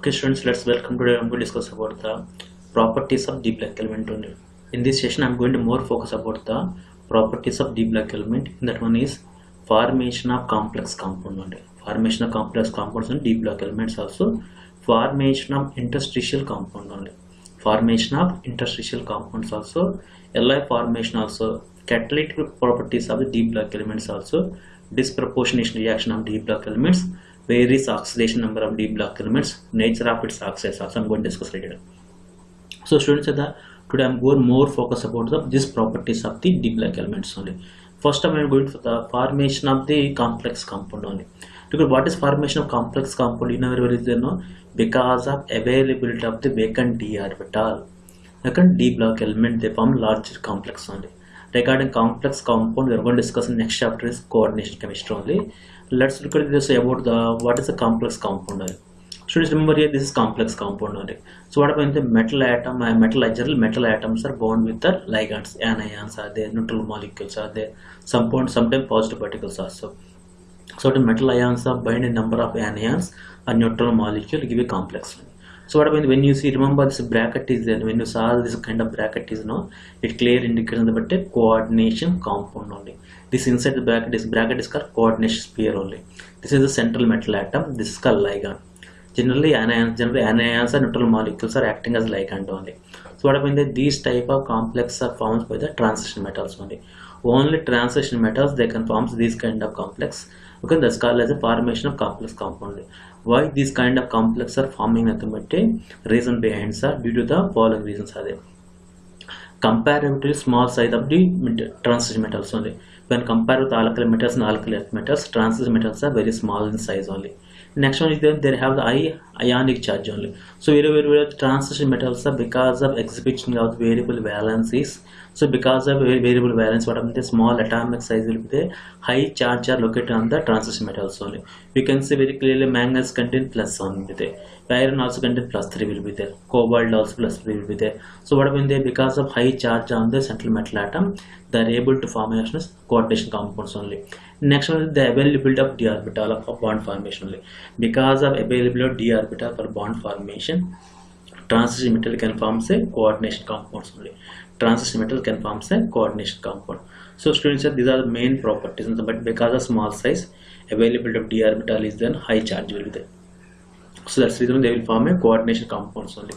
Okay, students, let's welcome. Today I'm going to discuss about the properties of D black element only. In this session, I'm going to more focus about the properties of D black element. That one is formation of complex compound only. Formation of complex compounds and D black elements also. Formation of interstitial compound only. Formation of interstitial compounds also. Alloy formation also. Catalytic properties of the D black elements also. Disproportionation reaction of D black elements. Varies oxidation number of D block elements, nature of its oxides also I'm going to discuss later. So students, today I'm going more focus about these properties of the D block elements only. First I'm going to the formation of the complex compound only. Because what is formation of complex compound? In our is there no, because of availability of the vacant D orbital. Vacant D block element they form larger complex only. Regarding complex compound, we are going to discuss in next chapter is coordination chemistry only. Let's look at this about the what is a complex compound. Students, remember here this is complex compound only. So what about the metal atom? Metal atoms are bound with the ligands, anions are there, neutral molecules are there, sometimes positive particles also. So the metal ions are bind a number of anions or neutral molecule give a complex one. So what happens when you see, remember this bracket is there, when you saw this kind of bracket is no, it clear indicates the coordination compound only. This inside the bracket is called coordination sphere only. This is the central metal atom, this is called ligand. Generally anions and neutral molecules are acting as ligand only. So what happens that these type of complex are formed by the transition metals only. Only transition metals they can form these kind of complex. Okay, that's called as a formation of complex compound. Why these kind of complex are forming mathematical reason behind are due to the following reasons are there. Comparatively small size of the transition metals only. When compared with alkyl metals and alkyl earth metals, transition metals are very small in size only. Next one is then they have the high ionic charge only. So where transition metals are because of exhibition of variable valencies. So because of variable valence, what happens? The small atomic size will be the high charge are located on the transition metals only. We can see very clearly manganese contain plus 1 will be there. Iron also contain plus 3 will be there. Cobalt also plus 3 will be there. So what happens there? Because of high charge on the central metal atom, they are able to form coordination compounds only. Next one is the availability of d orbital of bond formation only. Because of availability of d orbital for bond formation, transition metal can form coordination compounds only. Transition metal can form coordination compound. So students, these are the main properties, but because of small size, availability of d orbital is then high charge will be there. So that's the reason they will form a coordination compounds only.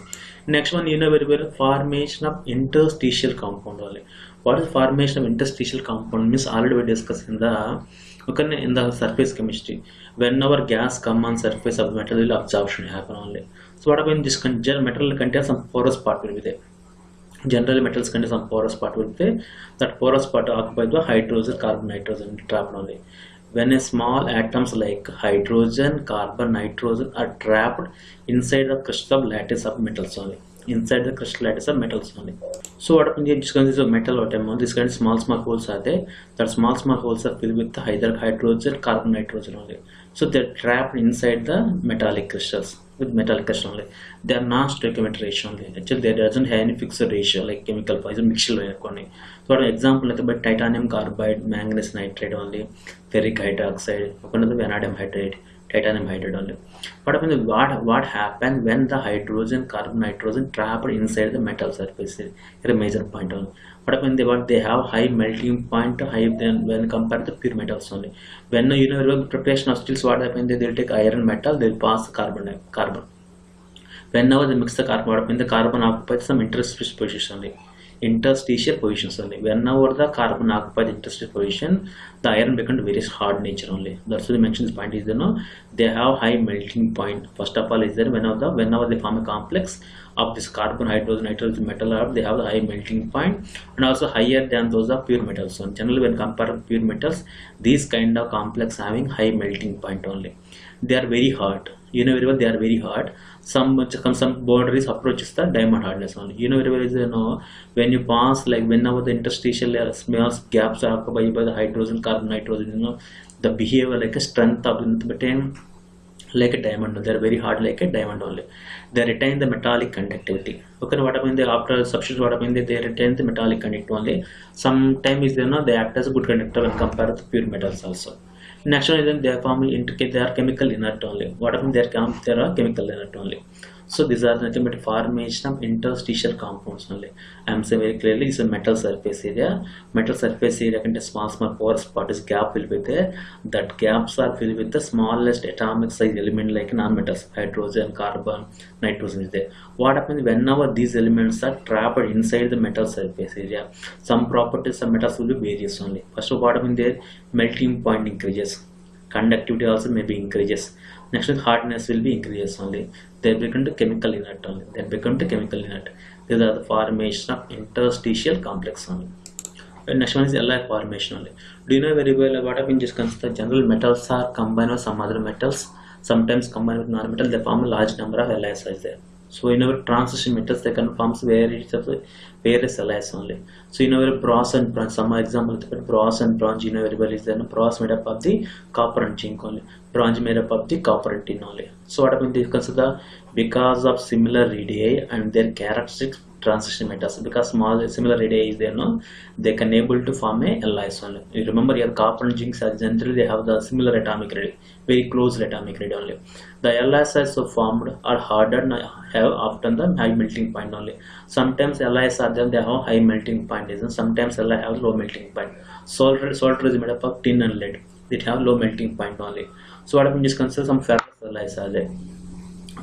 Next one, very well, formation of interstitial compound only. What is formation of interstitial compound means already we discussed in the surface chemistry. Whenever gas come on surface of metal, will absorption happen only. So what happens? This metal contains some porous part will be there. Generally metals contain some porous part will be there. That porous part occupied by hydrogen, carbon, nitrogen trapped only. When a small atoms like hydrogen, carbon, nitrogen are trapped inside the crystal lattice of metals only. Inside the crystal lattice of metals only. So what happens? This kind of metal atom, this kind of small holes are there. That small holes are filled with either hydrogen, carbon, nitrogen only. So they're trapped inside the metallic crystals. With metallic crystal only, they are non-stoichiometric ratio only. Actually, there doesn't have any fixed ratio like chemical poison mixture. So, for example, like titanium carbide, manganese nitride only, ferric hydroxide, vanadium hydrate, titanium hydrate only. What happens when the hydrogen, carbon, nitrogen trapped inside the metal surface? Is a major point only. What happens? They have high melting point, high than when compared to pure metals only. When preparation of steels, what happens? They will take iron metal, they will pass carbon. Whenever they mix the carbon, what happens? The carbon occupies some interstitial position only. Interstitial positions only. Whenever the carbon occupies interstitial position, the iron becomes very hard nature only. That's why they mention this point is they have high melting point. First of all, is there whenever they form a complex of this carbon, hydrogen, nitrogen, metal, they have a high melting point and also higher than those of pure metals. So generally, when compared to pure metals, these kind of complex having high melting point only. They are very hard. Very well, they are very hard. Some boundaries approaches the diamond hardness only. Very well is when you pass like whenever the interstitial small gaps are occupied by the hydrogen, carbon, nitrogen, the behavior like a strength of like a diamond. They are very hard like a diamond only. They retain the metallic conductivity. Okay, what happens? After substitute, what happens? They retain the metallic conductivity only. Sometimes they act as a good conductor when compared to pure metals also. Next one is then they are they are chemical inert only. What happens? They are chemical inert only. So these are nothing but formation of interstitial compounds only. I am saying very clearly, it's a metal surface area. Metal surface area contains small porous parts, gap will be there. That gaps are filled with the smallest atomic size element like non-metals, hydrogen, carbon, nitrogen is there. What happens whenever these elements are trapped inside the metal surface area? Some properties of metals will be various only. First of all, what happens there? Melting point increases. Conductivity also may be increases. Next one, hardness will be increases only. They become to chemical inert only. They become to chemical inert. These are the formation of interstitial complex only. And next one is Li formation only. Do you know very well what have been just considered? General metals are combined with some other metals. Sometimes combined with non-metal, they form a large number of alloys there. So in our transition metals, they can form various alloys only. So in our brass and bronze, some example, brass and bronze, you know very well is then brass made up of the copper and zinc only. Bronze made up of the copper and tin only. So what happened? They consider because of similar radii and their characteristics transition metals, because similar radii is there, no, they can able to form a alloys only. You remember your copper and zinc are generally they have the similar atomic radii, very close atomic radii only. The alloys are so formed are harder and have often the high melting point only. Sometimes alloys are there, they have high melting point, and sometimes alloys have low melting point. Solder is made up of tin and lead. It have low melting point only. So what I just consider some ferrous alloys are there.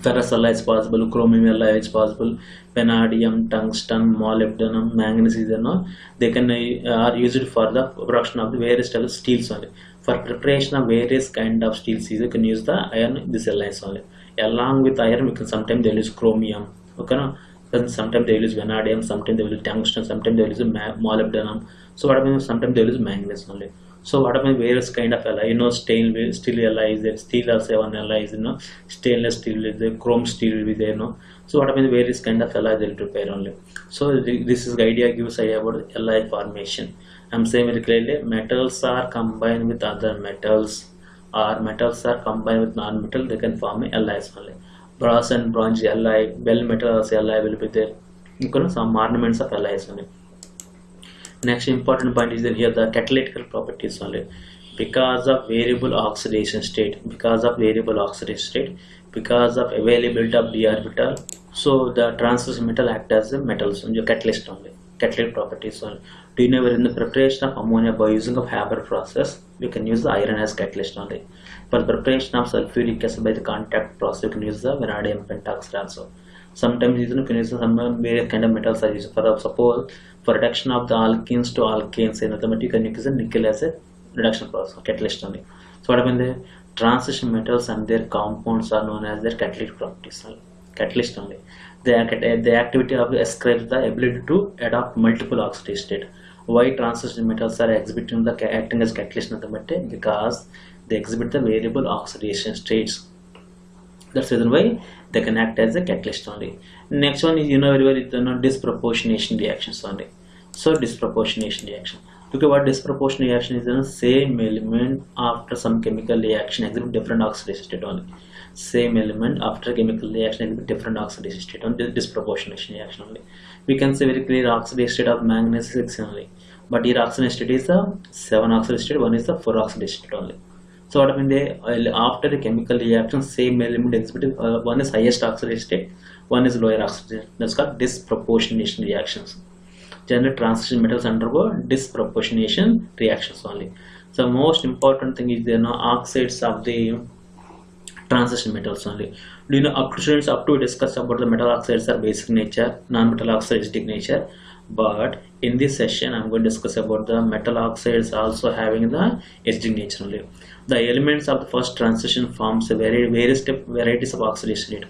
Ferrous alloy is possible, chromium alloy is possible, vanadium, tungsten, molybdenum, manganese is there. They can are used for the production of the various types of steels only. For preparation of various kind of steels, you can use the iron, this alloys only. Along with iron, we can sometimes they use chromium. Okay, no? Then sometimes they will use vanadium, sometimes they will use tungsten, sometimes they will use molybdenum. So what happens? Sometimes they will use manganese only. So what happens? Various kind of alloy, stainless steel alloy is there, steel also one alloy is stainless steel is there, chrome steel will be there, So what happens? Various kind of alloy they will prepare only. So this is the idea, gives idea about alloy formation. I'm saying very clearly, metals are combined with other metals, or metals are combined with non-metal, they can form alloys only. Brass and bronze alloy, bell metal alloy will be there. Some ornaments of alloys only. Next important point is that here the catalytical properties only. Because of variable oxidation state, because of availability of d orbital, so the transition metal act as the metals on your catalyst only. Catalytic properties only. Do you know in the preparation of ammonia by using of Haber process, we can use the iron as catalyst only. For the preparation of sulfuric acid by the contact process, you can use the vanadium pentoxide also. Sometimes you can use some various kind of metals are used. For suppose for reduction of the alkenes to alkanes, you can use the nickel as a reduction process, catalyst only. So what happens? The transition metals and their compounds are known as their catalytic properties only. Catalyst only. The activity of ascribes the ability to adopt multiple oxidation state. Why transition metals are exhibiting the acting as catalyst? Because they exhibit the variable oxidation states. That's the reason why they can act as a catalyst only. Next one is very well disproportionation reactions only. So disproportionation reaction. Look at what disproportionate reaction is. The same element after some chemical reaction exhibit different oxidation state only. Same element after chemical reaction exhibit different oxidation state on disproportionation reaction only. We can say very clear oxidation state of manganese is 6 only. But here oxidation state is the 7 oxidation state, one is the 4 oxidation state only. So what happens? After a chemical reaction, same element exhibited, one is highest oxidation state, one is lower oxidation. That's called disproportionation reactions. Generally, transition metals undergo disproportionation reactions only. So most important thing is there oxides of the transition metals only. Do you know up to discuss about the metal oxides are basic nature, non-metal oxides acidic nature. But in this session, I'm going to discuss about the metal oxides also having the acidic nature only. The elements of the first transition forms various varieties of oxidation rate.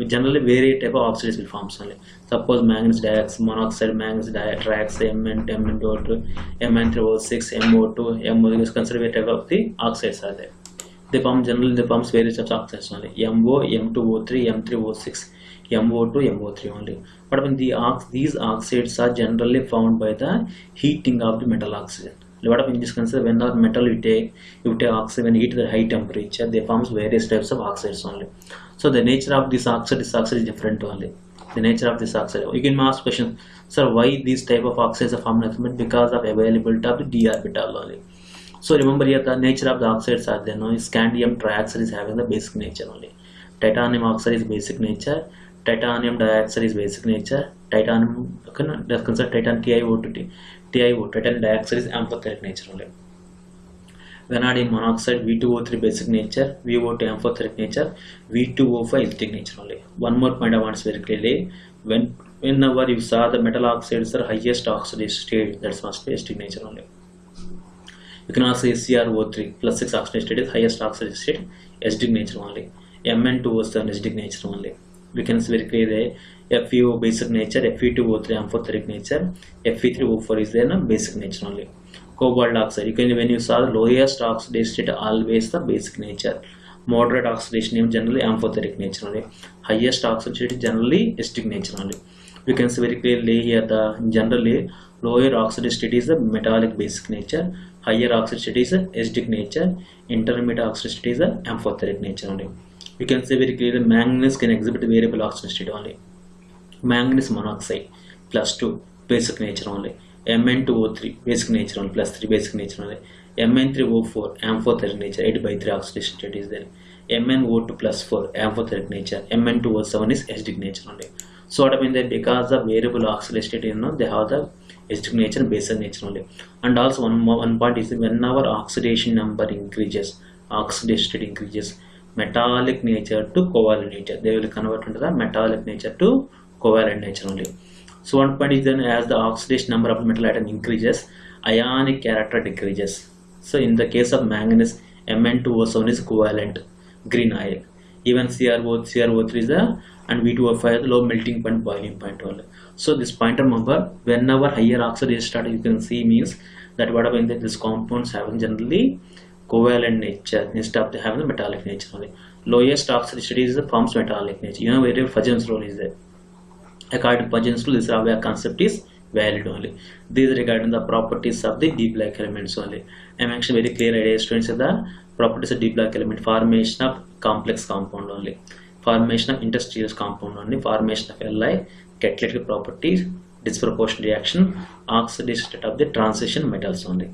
Generally various type of oxidation forms only. Suppose manganese dioxide, monoxide, manganese dioxide, MnO2, Mn3O6, MO2, MO is considered type of the oxides are there. They form various types of oxides only. MO, M2O3, M3O6, MO2, MO3 only. But when these oxides are generally found by the heating of the metal oxide. What happens in this consider when the metal you take oxide, when heat at high temperature, they forms various types of oxides only. So the nature of this oxide is different only. The nature of this oxide. You can ask question, sir, why these type of oxides are formed? Because of availability of the d orbital only. So remember here the nature of the oxides are there. No, scandium trioxide is having the basic nature only. Titanium oxide is basic nature. Titanium dioxide is basic nature. Titanium, let's consider titanium TiO2. Titanium dioxide is amphoteric nature only. Vanadium monoxide V2O3 basic nature, VO2 amphoteric nature, V2O5 acidic nature only. One more point I want to say very clearly: whenever you saw the metal oxides are highest oxidation state, that must be acidic nature only. You can also say CrO3 plus 6 oxidation state is highest oxidation state, acidic nature only. Mn2O7 acidic nature only. We can see very clearly FeO basic nature, Fe2O3 amphoteric nature, Fe3O4 is there basic nature only. Cobalt oxide, you can, when you saw the lowest oxidation state, always the basic nature. Moderate oxidation is generally amphoteric nature only. Highest oxidation state is generally acidic nature only. We can see very clearly here the generally lower oxidation state is the metallic basic nature, higher oxidation state is the acidic nature, intermediate oxidation state is the amphoteric nature only. We can see very clearly manganese can exhibit variable oxidation state only. Manganese monoxide plus 2 basic nature only. Mn2O3 basic nature only plus 3 basic nature only. Mn3O4 amphoteric nature 8/3 oxidation state is there. MnO2 plus 4 amphoteric nature. Mn2O7 is acidic nature only. So what I mean that because the variable oxidation state, they have the acidic nature and basic nature only. And also one point is whenever oxidation number increases, oxidation state increases, metallic nature to covalent nature, they will convert into the metallic nature to covalent nature only. So one point is then as the oxidation number of metal atom increases, ionic character decreases. So in the case of manganese, Mn2O7 is covalent green ion. Even CrO3 is the and V2O5 is the low melting point, boiling point only. So this point remember, whenever higher oxidation start, you can see means that what about this compounds having generally covalent nature instead of having the metallic nature only. Lowest oxidation state is the forms metallic nature. You know where Fajans role is there. According to Fajans rule, this concept is valid only. These regarding the properties of the D black elements only. I am actually very clear idea students of the properties of D black element: formation of complex compound only, formation of interstitial compound only, formation of Li, catalytic properties, disproportionate reaction, oxidation state of the transition metals only.